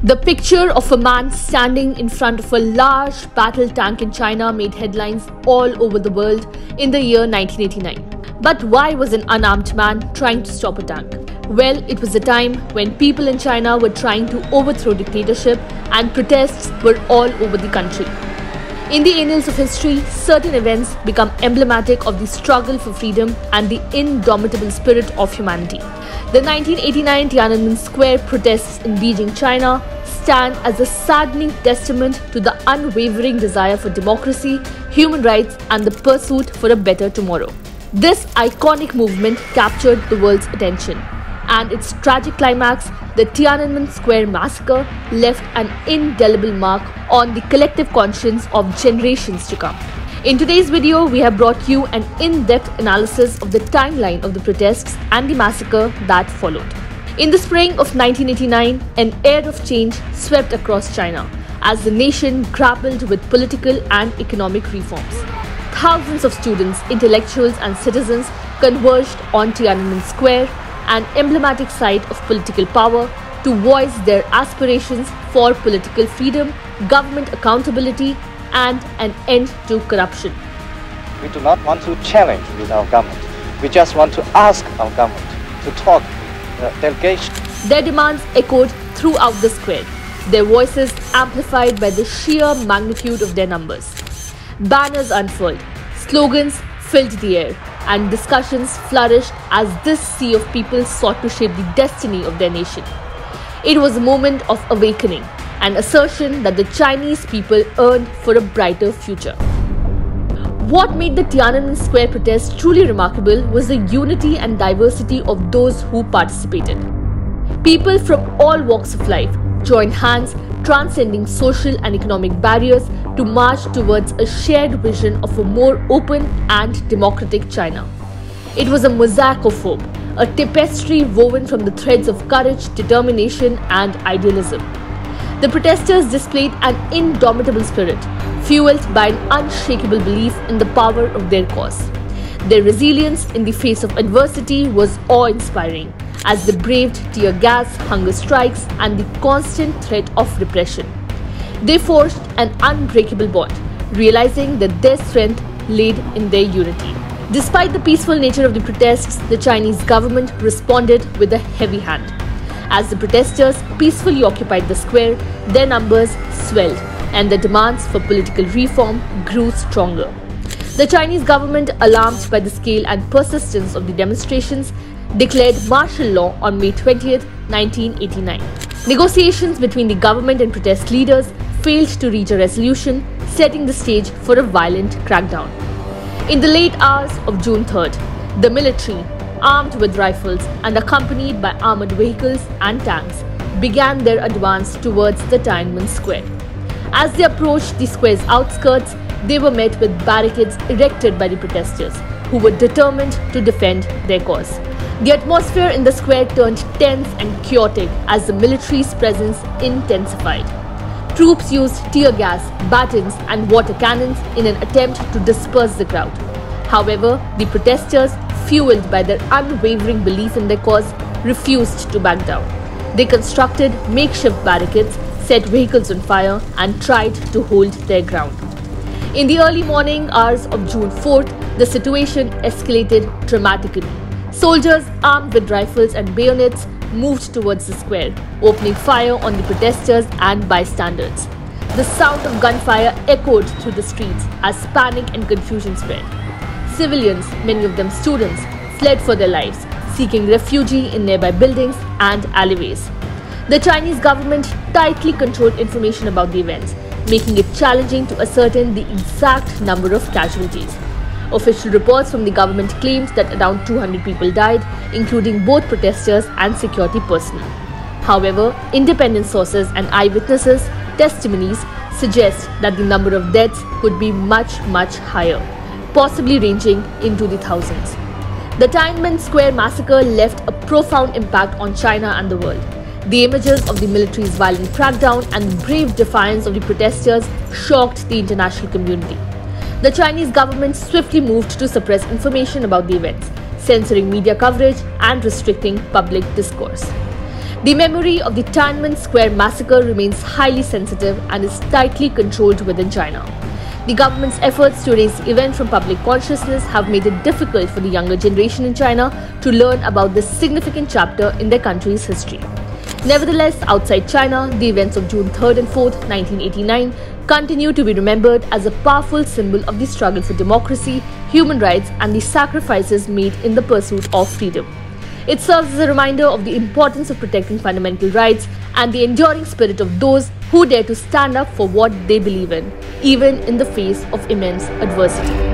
The picture of a man standing in front of a large battle tank in China made headlines all over the world in the year 1989. But why was an unarmed man trying to stop a tank? Well, it was a time when people in China were trying to overthrow dictatorship and protests were all over the country. In the annals of history, certain events become emblematic of the struggle for freedom and the indomitable spirit of humanity. The 1989 Tiananmen Square protests in Beijing, China stand as a saddening testament to the unwavering desire for democracy, human rights and the pursuit for a better tomorrow. This iconic movement captured the world's attention, and its tragic climax, the Tiananmen Square Massacre, left an indelible mark on the collective conscience of generations to come. In today's video, we have brought you an in-depth analysis of the timeline of the protests and the massacre that followed. In the spring of 1989, an air of change swept across China as the nation grappled with political and economic reforms. Thousands of students, intellectuals and citizens converged on Tiananmen Square, an emblematic site of political power, to voice their aspirations for political freedom, government accountability and an end to corruption. We do not want to challenge with our government. We just want to ask our government to talk delegation. Their demands echoed throughout the square, their voices amplified by the sheer magnitude of their numbers. Banners unfurled, slogans filled the air, and discussions flourished as this sea of people sought to shape the destiny of their nation. It was a moment of awakening, an assertion that the Chinese people earned for a brighter future. What made the Tiananmen Square protest truly remarkable was the unity and diversity of those who participated. People from all walks of life joined hands, transcending social and economic barriers to march towards a shared vision of a more open and democratic China. It was a mosaic of hope, a tapestry woven from the threads of courage, determination and idealism. The protesters displayed an indomitable spirit, fueled by an unshakable belief in the power of their cause. Their resilience in the face of adversity was awe-inspiring, as they braved tear gas, hunger strikes, and the constant threat of repression. They forged an unbreakable bond, realizing that their strength laid in their unity. Despite the peaceful nature of the protests, the Chinese government responded with a heavy hand. As the protesters peacefully occupied the square, their numbers swelled and the demands for political reform grew stronger. The Chinese government, alarmed by the scale and persistence of the demonstrations, declared martial law on May 20, 1989. Negotiations between the government and protest leaders failed to reach a resolution, setting the stage for a violent crackdown. In the late hours of June 3rd, the military, armed with rifles and accompanied by armored vehicles and tanks, began their advance towards the Tiananmen Square. As they approached the square's outskirts, they were met with barricades erected by the protesters, who were determined to defend their cause. The atmosphere in the square turned tense and chaotic as the military's presence intensified. Troops used tear gas, batons and water cannons in an attempt to disperse the crowd. However, the protesters, fueled by their unwavering belief in their cause, refused to back down. They constructed makeshift barricades, set vehicles on fire and tried to hold their ground. In the early morning hours of June 4th, the situation escalated dramatically. Soldiers armed with rifles and bayonets moved towards the square, opening fire on the protesters and bystanders. The sound of gunfire echoed through the streets as panic and confusion spread. Civilians, many of them students, fled for their lives, seeking refuge in nearby buildings and alleyways. The Chinese government tightly controlled information about the events, making it challenging to ascertain the exact number of casualties. Official reports from the government claimed that around 200 people died, including both protesters and security personnel. However, independent sources and eyewitnesses' testimonies suggest that the number of deaths could be much higher, possibly ranging into the thousands. The Tiananmen Square massacre left a profound impact on China and the world. The images of the military's violent crackdown and brave defiance of the protesters shocked the international community. The Chinese government swiftly moved to suppress information about the events, censoring media coverage and restricting public discourse. The memory of the Tiananmen Square Massacre remains highly sensitive and is tightly controlled within China. The government's efforts to erase the event from public consciousness have made it difficult for the younger generation in China to learn about this significant chapter in their country's history. Nevertheless, outside China, the events of June 3rd and 4th, 1989 continue to be remembered as a powerful symbol of the struggle for democracy, human rights, and the sacrifices made in the pursuit of freedom. It serves as a reminder of the importance of protecting fundamental rights and the enduring spirit of those who dare to stand up for what they believe in, even in the face of immense adversity.